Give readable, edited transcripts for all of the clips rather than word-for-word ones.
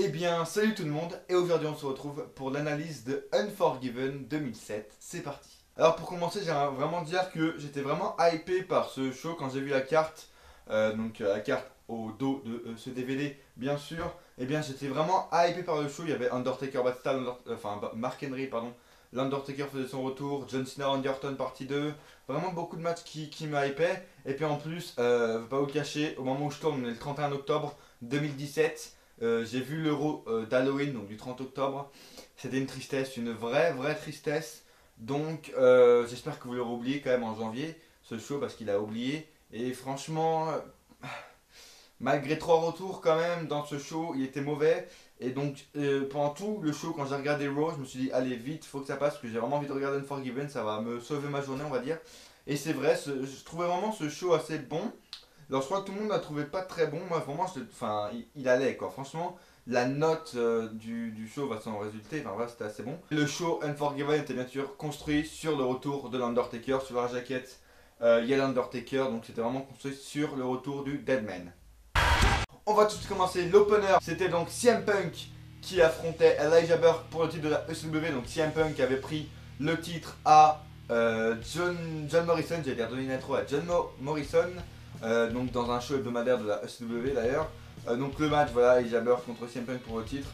Eh bien, salut tout le monde, et aujourd'hui on se retrouve pour l'analyse de Unforgiven 2007. C'est parti. Alors pour commencer, j'aimerais vraiment dire que j'étais vraiment hypé par ce show quand j'ai vu la carte, la carte au dos de ce DVD, bien sûr. Eh bien, j'étais vraiment hypé par le show. Il y avait Undertaker Batista, Mark Henry, pardon. L'Undertaker faisait son retour, John Cena Randy Orton partie 2. Vraiment beaucoup de matchs qui me hypaient. Et puis en plus, faut pas vous le cacher, au moment où je tourne, on est le 31 octobre 2017. J'ai vu l'Euro d'Halloween, donc du 30 octobre. C'était une tristesse, une vraie tristesse. Donc j'espère que vous l'aurez oublié quand même en janvier, ce show, parce qu'il a oublié. Et franchement, malgré 3 retours quand même dans ce show, il était mauvais. Et donc pendant tout le show, quand j'ai regardé Raw, je me suis dit allez vite, faut que ça passe, parce que j'ai vraiment envie de regarder Unforgiven, ça va me sauver ma journée on va dire. Et c'est vrai, je trouvais vraiment ce show assez bon. Alors je crois que tout le monde ne l'a trouvé pas très bon, moi vraiment, il allait quoi, franchement. La note du show va s'en résulter, enfin voilà, c'était assez bon. Le show Unforgiven était bien sûr construit sur le retour de l'Undertaker, sur la jaquette. Il y a l'Undertaker, donc c'était vraiment construit sur le retour du Deadman. On va tout de suite commencer l'opener. C'était donc CM Punk qui affrontait Elijah Burke pour le titre de la ECW. Donc CM Punk avait pris le titre à John Morrison, j'allais dire donner une intro à John Morrison, donc dans un show hebdomadaire de la ECW d'ailleurs. Donc le match, voilà, Elijah Burke contre CM Punk pour le titre.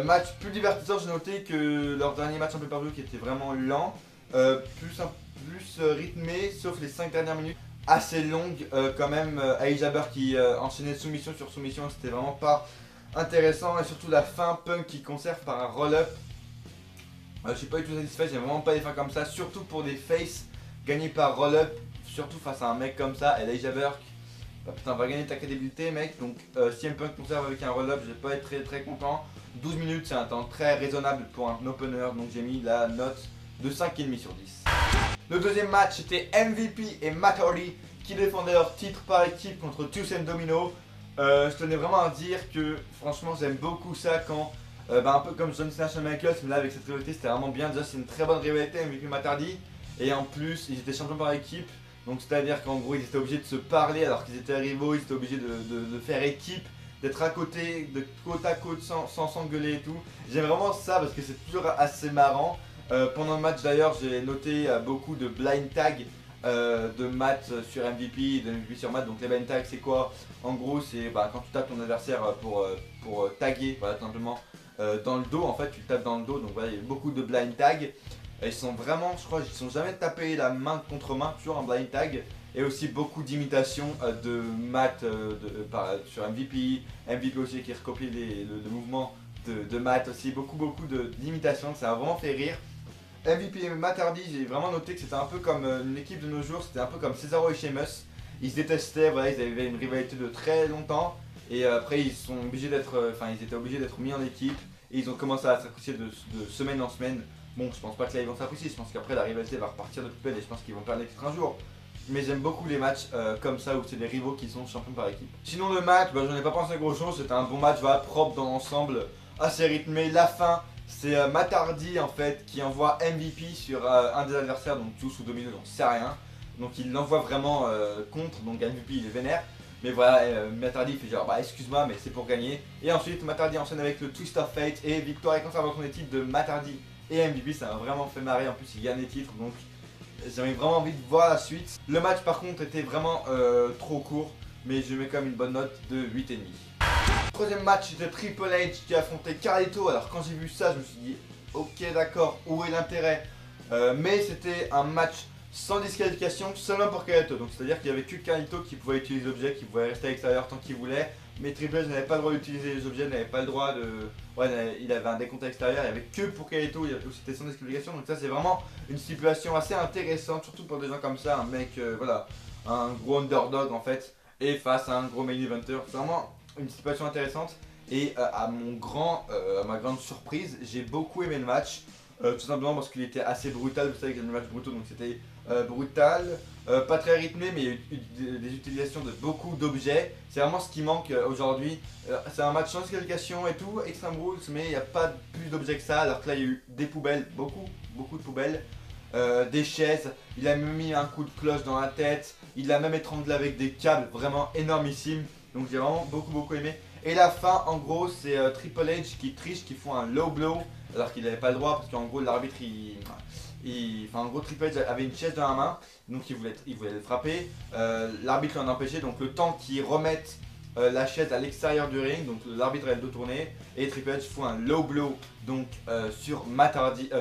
Match plus divertissant, j'ai noté que leur dernier match en pay-per-view qui était vraiment lent, plus rythmé, sauf les 5 dernières minutes assez longue quand même. Elijah Burke qui enchaînait soumission sur soumission, c'était vraiment pas intéressant. Et surtout la fin, Punk qui conserve par un roll-up. Je suis pas du tout satisfait, j'aime vraiment pas des fins comme ça, surtout pour des faces gagnés par roll-up, surtout face à un mec comme ça. Elijah Burke, bah putain, va gagner ta crédibilité mec. Donc si M Punk conserve avec un roll-up, je vais pas être très content. 12 minutes c'est un temps très raisonnable pour un opener, donc j'ai mis la note de 5,5 sur 10. Le deuxième match c'était MVP et Matt Hardy qui défendaient leur titre par équipe contre Tucson Domino. Je tenais vraiment à dire que franchement j'aime beaucoup ça quand, un peu comme John Cena Shawn Michaels, mais là avec cette rivalité c'était vraiment bien. Déjà c'est une très bonne rivalité MVP et Matt Hardy. Et en plus ils étaient champions par équipe. Donc c'est à dire qu'en gros ils étaient obligés de se parler alors qu'ils étaient rivaux, ils étaient obligés de faire équipe, d'être à côté, de côte à côte sans s'engueuler et tout. J'aime vraiment ça parce que c'est toujours assez marrant. Pendant le match d'ailleurs j'ai noté beaucoup de blind tag de Matt sur MVP, de MVP sur Matt. Donc les blind tags c'est quoi? En gros c'est quand tu tapes ton adversaire pour taguer, voilà tout simplement, dans le dos en fait, tu le tapes dans le dos. Donc voilà, il y a beaucoup de blind tag. Ils sont vraiment, je crois, ils sont jamais tapés la main contre main, toujours en blind tag. Et aussi beaucoup d'imitations de Matt sur MVP, MVP aussi qui recopie le mouvement de Matt aussi, beaucoup d'imitations, ça a vraiment fait rire. MVP et Matt Hardy, j'ai vraiment noté que c'était un peu comme une équipe de nos jours, c'était un peu comme Cesaro et Sheamus. Ils se détestaient, voilà, ils avaient une rivalité de très longtemps. Et après ils sont obligés d'être, ils étaient obligés d'être mis en équipe. Et ils ont commencé à s'apprécier de semaine en semaine. Bon, je pense pas que là ils vont s'apprécier, je pense qu'après la rivalité va repartir de plus belle et je pense qu'ils vont perdre les titres un jour. Mais j'aime beaucoup les matchs comme ça où c'est des rivaux qui sont champions par équipe. Sinon le match, j'en ai pas pensé gros chose, c'était un bon match, voilà, propre dans l'ensemble, assez rythmé. La fin, c'est Matt Hardy en fait qui envoie MVP sur un des adversaires, donc Juice ou Domino, j'en sais rien. Donc il l'envoie vraiment contre, donc MVP il est vénère. Mais voilà, Matt Hardy fait genre excuse-moi mais c'est pour gagner. Et ensuite Matt Hardy enchaîne avec le Twist of Fate et victoire et conservation des titres de Matt Hardy et MVP, ça m'a vraiment fait marrer, en plus il gagne les titres donc j'avais vraiment envie de voir la suite. Le match par contre était vraiment trop court, mais je mets quand même une bonne note de 8,5. Troisième match c'était Triple H qui affrontait Carlito. Alors quand j'ai vu ça je me suis dit ok d'accord, où est l'intérêt, mais c'était un match sans disqualification seulement pour Carlito. Donc c'est à dire qu'il n'y avait que Carlito qui pouvait utiliser les objets, qui pouvait rester à l'extérieur tant qu'il voulait. Mais Triple H n'avait pas le droit d'utiliser les objets, n'avait pas le droit de... Ouais, il avait un décompte extérieur, il n'y avait que pour Carlito où c'était sans disqualification. Donc ça c'est vraiment une stipulation assez intéressante, surtout pour des gens comme ça, un mec, voilà, un gros underdog en fait, et face à un gros main eventer. C'est vraiment une stipulation intéressante. Et à ma grande surprise, j'ai beaucoup aimé le match. Tout simplement parce qu'il était assez brutal, vous savez que j'aime les matchs brutaux, donc c'était brutal, pas très rythmé, mais il y a eu des utilisations de beaucoup d'objets. C'est vraiment ce qui manque aujourd'hui. C'est un match sans disqualification et tout, Extreme Rules, mais il n'y a pas plus d'objets que ça, alors que là il y a eu des poubelles, beaucoup de poubelles, des chaises, il a même mis un coup de cloche dans la tête, il l'a même étranglé avec des câbles vraiment énormissimes, donc j'ai vraiment beaucoup aimé. Et la fin, en gros, c'est Triple H qui triche, qui font un low blow alors qu'il n'avait pas le droit parce qu'en gros l'arbitre enfin en gros Triple H avait une chaise dans la main, donc il voulait le frapper. L'arbitre l'en a empêché, donc le temps qu'il remette la chaise à l'extérieur du ring, donc l'arbitre a le dos tourné et Triple H fout un low blow donc sur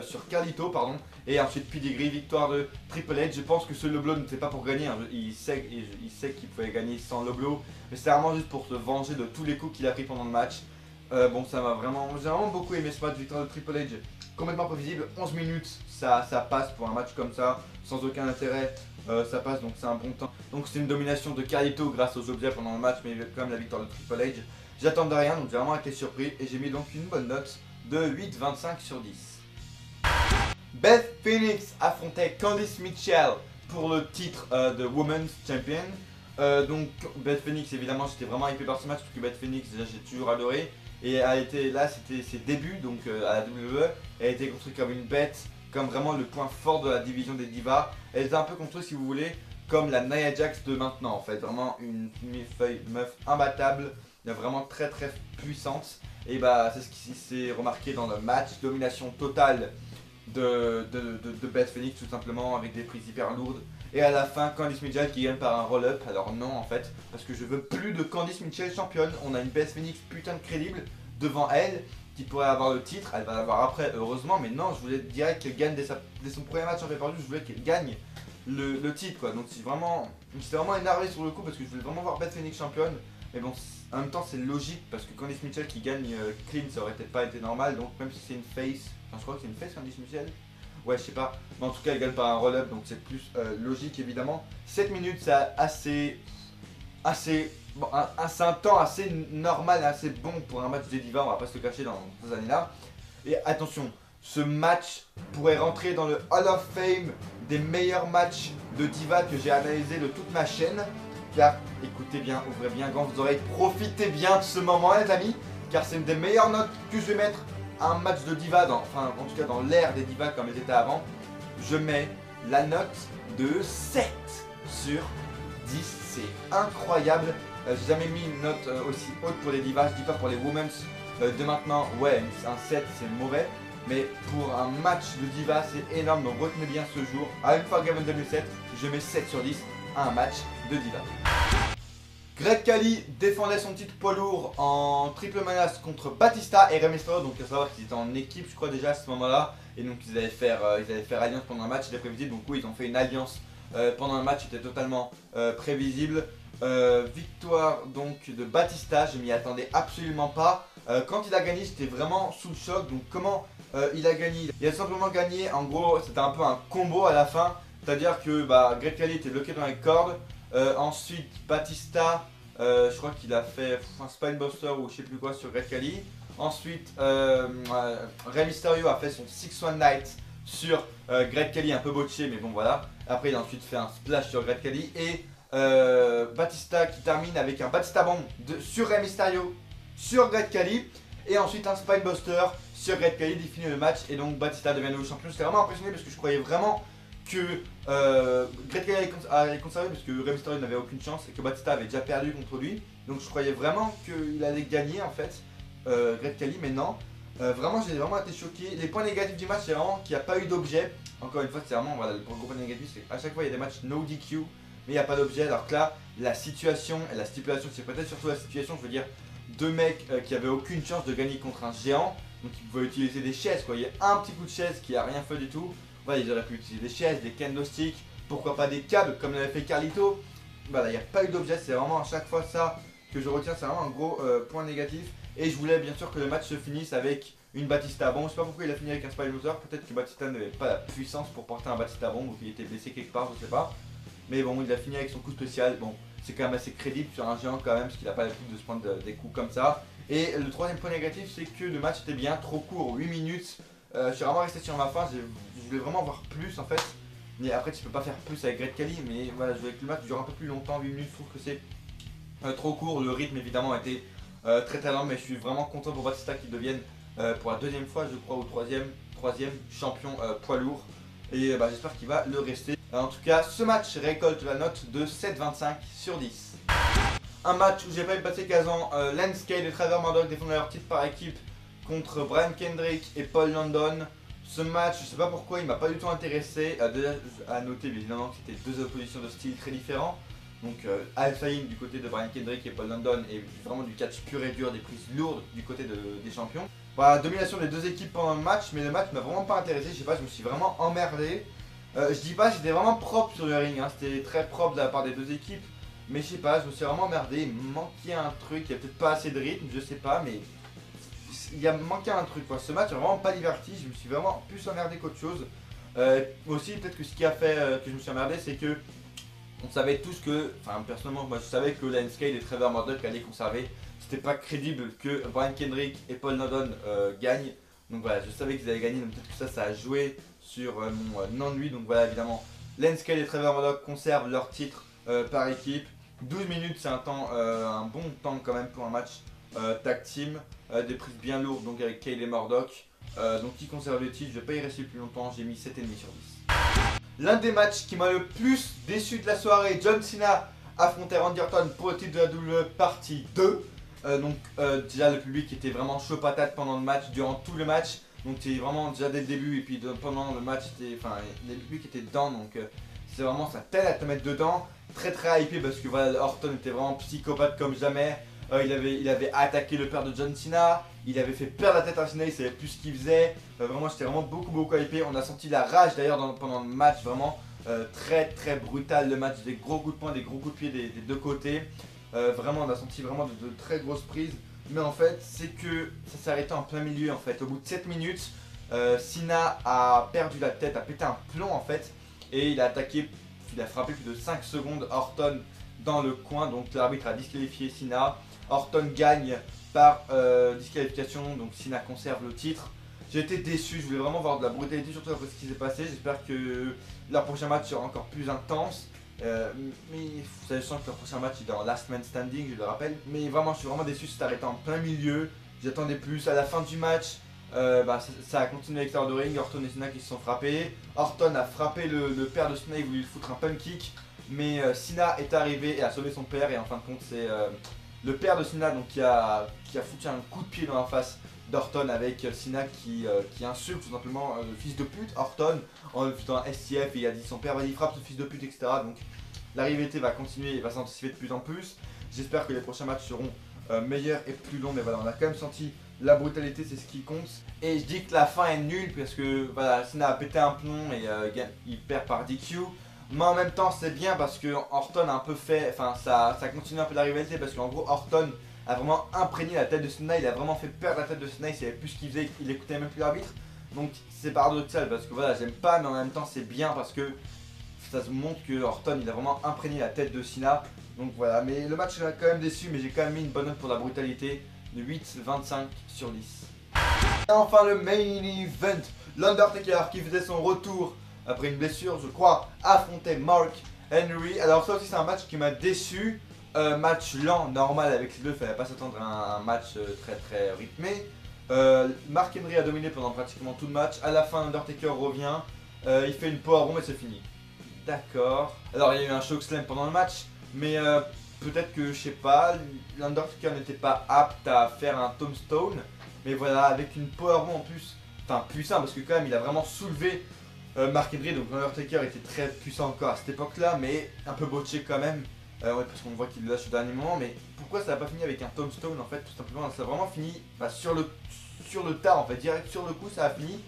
sur Carlito pardon, et ensuite pedigree, victoire de Triple H. Je pense que ce low blow n'était pas pour gagner, hein. Il sait qu'il pouvait gagner sans low blow, mais c'était vraiment juste pour se venger de tous les coups qu'il a pris pendant le match. Bon, j'ai vraiment beaucoup aimé ce match, victoire de Triple H, complètement prévisible. 11 minutes, ça passe pour un match comme ça, sans aucun intérêt, ça passe, donc c'est un bon temps. Donc c'est une domination de Carlito grâce aux objets pendant le match, mais quand même la victoire de Triple H. J'attendais rien, donc j'ai vraiment été surpris et j'ai mis donc une bonne note de 8,25 sur 10. Beth Phoenix affrontait Candice Mitchell pour le titre de Women's Champion. Donc Beth Phoenix, évidemment j'étais vraiment hypé par ce match parce que Beth Phoenix déjà j'ai toujours adoré. Et elle était là, c'était ses débuts donc à la WWE. Elle a été construite comme une bête, comme vraiment le point fort de la division des divas. Elle était un peu construite, si vous voulez, comme la Nia Jax de maintenant en fait. Vraiment une meuf imbattable, vraiment très puissante. Et bah c'est ce qui s'est remarqué dans le match, domination totale de Beth Phoenix tout simplement, avec des prises hyper lourdes. Et à la fin, Candice Mitchell qui gagne par un roll-up. Alors non en fait, parce que je veux plus de Candice Mitchell championne. On a une Beth Phoenix putain de crédible devant elle qui pourrait avoir le titre. Elle va l'avoir après heureusement, mais non, je voulais direct qu'elle gagne dès son premier match en pay-per-view. Je voulais qu'elle gagne le titre quoi. Donc j'étais vraiment énervé sur le coup parce que je voulais vraiment voir Beth Phoenix championne. Mais bon, en même temps c'est logique parce que Candice Mitchell qui gagne clean, ça aurait peut-être pas été normal. Donc même si c'est une face, enfin je crois que c'est une face Candice Mitchell. Ouais, je sais pas, mais en tout cas, elle gagne par un roll-up, donc c'est plus logique évidemment. 7 minutes, c'est bon, c'est un temps assez normal, assez bon pour un match des divas, on va pas se le cacher dans ces années-là. Et attention, ce match pourrait rentrer dans le Hall of Fame des meilleurs matchs de divas que j'ai analysé de toute ma chaîne. Car, écoutez bien, ouvrez bien grand vos oreilles, profitez bien de ce moment, les amis, car c'est une des meilleures notes que je vais mettre un match de diva, enfin en tout cas dans l'ère des divas comme elles étaient avant. Je mets la note de 7 sur 10, c'est incroyable. J'ai jamais mis une note aussi haute pour les divas, je dis pas pour les women's de maintenant, ouais un 7 c'est mauvais. Mais pour un match de diva c'est énorme, donc retenez bien ce jour. À Unforgiven 2007, je mets 7 sur 10 à un match de diva. Great Khali défendait son titre poids lourd en triple menace contre Batista et Rey Mysterio, donc il faut savoir qu'ils étaient en équipe je crois déjà à ce moment là, et donc ils allaient faire alliance pendant un match, c'était prévisible, donc oui ils ont fait une alliance pendant un match, c'était totalement prévisible. Victoire donc de Batista, je m'y attendais absolument pas. Quand il a gagné j'étais vraiment sous le choc, donc comment il a gagné? Il a simplement gagné, en gros c'était un peu un combo à la fin, c'est à dire que Great Khali était bloqué dans les cordes. Ensuite Batista, je crois qu'il a fait un Spinebuster ou je sais plus quoi sur Great Khali. Ensuite Rey Mysterio a fait son 619 sur Great Khali, un peu botché mais bon voilà. Après il a ensuite fait un splash sur Great Khali et Batista qui termine avec un Batista Bomb sur Rey Mysterio sur Great Khali. Et ensuite un Spinebuster sur Great Khali, il finit le match et donc Batista devient nouveau champion. J'étais vraiment impressionné parce que je croyais vraiment que Great Khali allait conserver parce que Rey Mysterio n'avait aucune chance et que Batista avait déjà perdu contre lui. Donc je croyais vraiment qu'il allait gagner en fait Great Khali, mais non. Vraiment j'ai vraiment été choqué. Les points négatifs du match c'est vraiment qu'il n'y a pas eu d'objet. Encore une fois c'est vraiment voilà, le gros point négatif, c'est qu'à chaque fois il y a des matchs no DQ mais il n'y a pas d'objet, alors que là la situation et la stipulation, c'est peut-être surtout la situation, je veux dire deux mecs qui avaient aucune chance de gagner contre un géant, donc ils pouvaient utiliser des chaises quoi. Il y a un petit coup de chaise qui a rien fait du tout. Voilà, ils auraient pu utiliser des chaises, des kendo sticks, pourquoi pas des câbles comme l'avait fait Carlito. Voilà, il n'y a pas eu d'objet, c'est vraiment à chaque fois ça que je retiens, c'est vraiment un gros point négatif. Et je voulais bien sûr que le match se finisse avec une Batista Bomb. Je sais pas pourquoi il a fini avec un Spinebuster, peut-être que Batista n'avait pas la puissance pour porter un Batista Bomb ou qu'il était blessé quelque part, je sais pas. Mais bon, il a fini avec son coup spécial, bon, c'est quand même assez crédible sur un géant quand même, parce qu'il n'a pas l'habitude de se prendre des coups comme ça. Et le troisième point négatif, c'est que le match était bien trop court, 8 minutes. Je suis vraiment resté sur ma fin, je voulais vraiment voir plus en fait. Mais après tu peux pas faire plus avec Great Khali, mais voilà, je voulais que le match dure un peu plus longtemps, 8 minutes, je trouve que c'est trop court. Le rythme évidemment a été très lent, mais je suis vraiment content pour Batista qu'il devienne pour la deuxième fois je crois, ou troisième champion poids lourd. Et j'espère qu'il va le rester. En tout cas, ce match récolte la note de 7,25 sur 10. Un match où j'ai pas eu passé 15 ans, Lance Cade et Trevor Murdoch défendent leur titre par équipe contre Brian Kendrick et Paul London. Ce match, je sais pas pourquoi, il m'a pas du tout intéressé. Déjà, à noter évidemment que c'était deux oppositions de style très différents. Donc Al Faïm du côté de Brian Kendrick et Paul London et vraiment du catch pur et dur, des prises lourdes du côté des champions. Voilà, domination des deux équipes pendant le match, mais le match m'a vraiment pas intéressé, je sais pas, je me suis vraiment emmerdé. Je dis pas, c'était vraiment propre sur le ring, hein. C'était très propre de la part des deux équipes. Mais je sais pas, je me suis vraiment emmerdé, il me manquait un truc, il y a peut-être pas assez de rythme, je sais pas, mais il a manqué un truc quoi. Ce match n'a vraiment pas diverti, je me suis vraiment plus emmerdé qu'autre chose. Aussi, peut-être que ce qui a fait que je me suis emmerdé, c'est que on savait tous que, enfin personnellement, moi je savais que Lance Cade et Trevor Murdoch allaient conserver. C'était pas crédible que Brian Kendrick et Paul London gagnent. Donc voilà, je savais qu'ils allaient gagner, donc peut-être que ça a joué sur mon ennui. Donc voilà, évidemment, Lance Cade et Trevor Murdoch conservent leur titre par équipe. 12 minutes, c'est un bon temps quand même pour un match tag team. Des prises bien lourdes donc avec Cade et Murdoch. Donc qui conserve le titre, je vais pas y rester plus longtemps, j'ai mis 7,5 sur 10. L'un des matchs qui m'a le plus déçu de la soirée, John Cena affrontait Randy Orton pour le titre de la WWE partie 2. Déjà le public était vraiment chaud patate pendant le match, durant tout le match. Donc c'est vraiment déjà dès le début et puis pendant le match, le public était dedans, donc c'est vraiment sa tête à te mettre dedans. Très très hypé parce que voilà, Orton était vraiment psychopathe comme jamais. Il avait attaqué le père de John Cena, il avait fait perdre la tête à Cena, il savait plus ce qu'il faisait. Vraiment, j'étais vraiment beaucoup hypé. On a senti la rage d'ailleurs pendant le match, vraiment très très brutal le match, des gros coups de poing, des gros coups de pied des deux côtés. Vraiment, on a senti vraiment de très grosses prises. Mais en fait, c'est que ça s'est arrêté en plein milieu en fait. Au bout de 7 minutes, Cena a perdu la tête, a pété un plomb en fait. Et il a attaqué, il a frappé plus de 5 secondes Orton dans le coin. Donc l'arbitre a disqualifié Cena. Orton gagne par disqualification, donc Cena conserve le titre. J'ai été déçu, je voulais vraiment voir de la brutalité surtout après ce qui s'est passé. J'espère que leur prochain match sera encore plus intense. Mais vous savez, je sens que leur prochain match est dans Last Man Standing, je le rappelle. Mais vraiment, je suis vraiment déçu, c'est arrêté en plein milieu. J'attendais plus. À la fin du match, ça a continué avec l'extérieur de ring. Orton et Cena qui se sont frappés. Orton a frappé le père de Cena, il voulait lui foutre un pump kick. Mais Cena est arrivé et a sauvé son père. Et en fin de compte, c'est le père de Cena donc, qui a foutu un coup de pied dans la face d'Orton avec Cena qui insulte tout simplement le fils de pute Orton en le foutant un STF et il a dit son père va y frappe ce fils de pute, etc. Donc la rivalité va continuer et va s'intensifier de plus en plus. J'espère que les prochains matchs seront meilleurs et plus longs, mais voilà, on a quand même senti la brutalité, c'est ce qui compte. Et je dis que la fin est nulle parce que voilà, Cena a pété un plomb et il perd par DQ. Mais en même temps c'est bien parce que Orton a un peu fait, enfin ça continue un peu la rivalité parce qu'en gros Orton a vraiment imprégné la tête de Cena, il a vraiment fait perdre la tête de Cena, il savait plus ce qu'il faisait, il écoutait même plus l'arbitre. Donc c'est paradoxal parce que voilà, j'aime pas mais en même temps c'est bien parce que ça se montre que Orton il a vraiment imprégné la tête de Cena. Donc voilà, mais le match m'a quand même déçu, mais j'ai quand même mis une bonne note pour la brutalité de 8,25 sur 10. Et enfin le main event, l'Undertaker qui faisait son retour après une blessure, je crois, affrontait Mark Henry. Alors ça aussi c'est un match qui m'a déçu. Match lent, normal avec les deux, il fallait pas s'attendre à un match très rythmé. Mark Henry a dominé pendant pratiquement tout le match. À la fin, Undertaker revient, il fait une powerbomb et c'est fini. D'accord. Alors il y a eu un chokeslam pendant le match, mais peut-être que, je sais pas, l'Undertaker n'était pas apte à faire un tombstone. Mais voilà, avec une powerbomb en plus, enfin puissant parce que quand même il a vraiment soulevé Mark Henry, donc l'Undertaker était très puissant encore à cette époque-là, mais un peu botché quand même. Ouais, parce qu'on voit qu'il le lâche au dernier moment, mais pourquoi ça n'a pas fini avec un tombstone en fait, tout simplement, ça a vraiment fini sur le tas en fait, direct sur le coup ça a fini.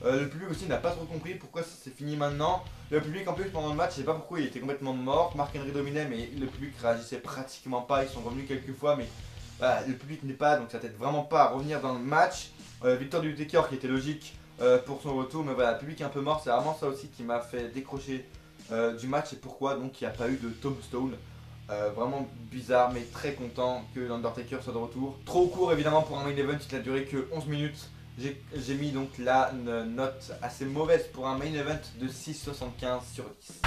Le public aussi n'a pas trop compris pourquoi ça s'est fini maintenant. Le public en plus pendant le match, je sais pas pourquoi il était complètement mort, Mark Henry dominait mais le public réagissait pratiquement pas, ils sont revenus quelques fois mais voilà, le public n'est pas, donc ça t'aide vraiment pas à revenir dans le match. Victoire du Taker qui était logique pour son retour, mais voilà, le public est un peu mort, c'est vraiment ça aussi qui m'a fait décrocher du match et pourquoi donc il n'y a pas eu de tombstone. Vraiment bizarre mais très content que l'Undertaker soit de retour. Trop court évidemment pour un main event, il n'a duré que 11 minutes. J'ai mis donc la note assez mauvaise pour un main event de 6,75 sur 10.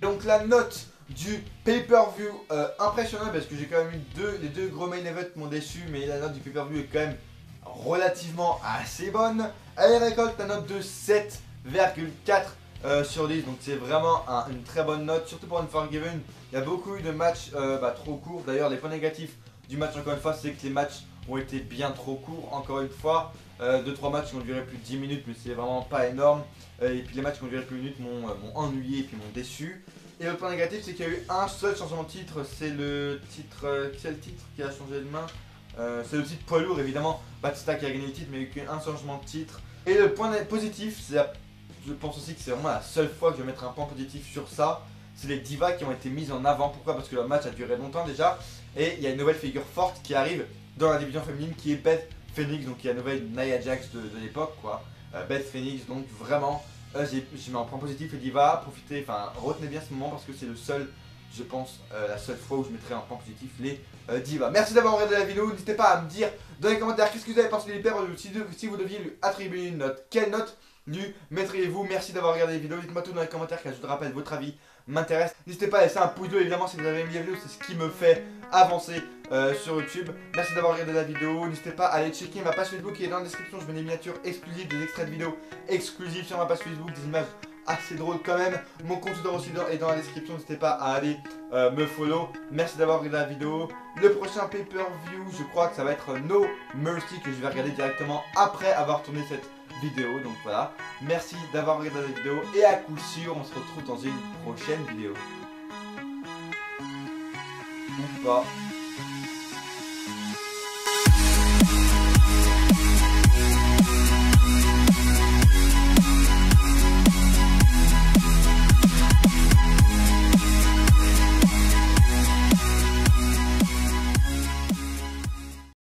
Donc la note du pay-per-view impressionnant parce que j'ai quand même eu les deux gros main events m'ont déçu, mais la note du pay-per-view est quand même relativement assez bonne. Elle récolte la note de 7,4 sur 10, donc c'est vraiment une très bonne note, surtout pour Unforgiven. Il y a beaucoup eu de matchs trop courts. D'ailleurs, les points négatifs du match, encore une fois, c'est que les matchs ont été bien trop courts, encore une fois. 2-3 matchs qui ont duré plus de 10 minutes, mais c'est vraiment pas énorme. Et puis les matchs qui ont duré plus de minutes m'ont ennuyé et puis m'ont déçu. Et le point négatif, c'est qu'il y a eu un seul changement de titre, c'est le titre. Quel titre qui a changé de main? C'est le titre poids lourd, évidemment. Batista qui a gagné le titre, mais il y a eu qu'un changement de titre. Et le point positif, je pense aussi que c'est vraiment la seule fois que je vais mettre un point positif sur ça. C'est les divas qui ont été mises en avant. Pourquoi? Parce que le match a duré longtemps déjà. Et il y a une nouvelle figure forte qui arrive dans la division féminine qui est Beth Phoenix. Donc il y a une nouvelle Nia Jax de l'époque, quoi. Beth Phoenix, donc vraiment, j'ai mis en point positif les divas. Profitez, enfin retenez bien ce moment parce que c'est le seul, je pense, la seule fois où je mettrai en point positif les divas. Merci d'avoir regardé la vidéo. N'hésitez pas à me dire dans les commentaires qu'est-ce que vous avez pensé de l'hyper. Si vous deviez lui attribuer une note, quelle note lui mettriez-vous? Merci d'avoir regardé la vidéo. Dites-moi tout dans les commentaires car je te rappelle, votre avis m'intéresse. N'hésitez pas à laisser un pouce bleu évidemment si vous avez aimé la vidéo, c'est ce qui me fait avancer sur YouTube. Merci d'avoir regardé la vidéo. N'hésitez pas à aller checker ma page Facebook qui est dans la description. Je mets des miniatures exclusives, des extraits de vidéos exclusifs sur ma page Facebook, des images assez drôles quand même. Mon compte Twitter aussi est dans la description. N'hésitez pas à aller me follow. Merci d'avoir regardé la vidéo. Le prochain pay-per-view, je crois que ça va être No Mercy que je vais regarder directement après avoir tourné cette vidéo. Donc voilà, merci d'avoir regardé la vidéo et à coup sûr on se retrouve dans une prochaine vidéo ou pas.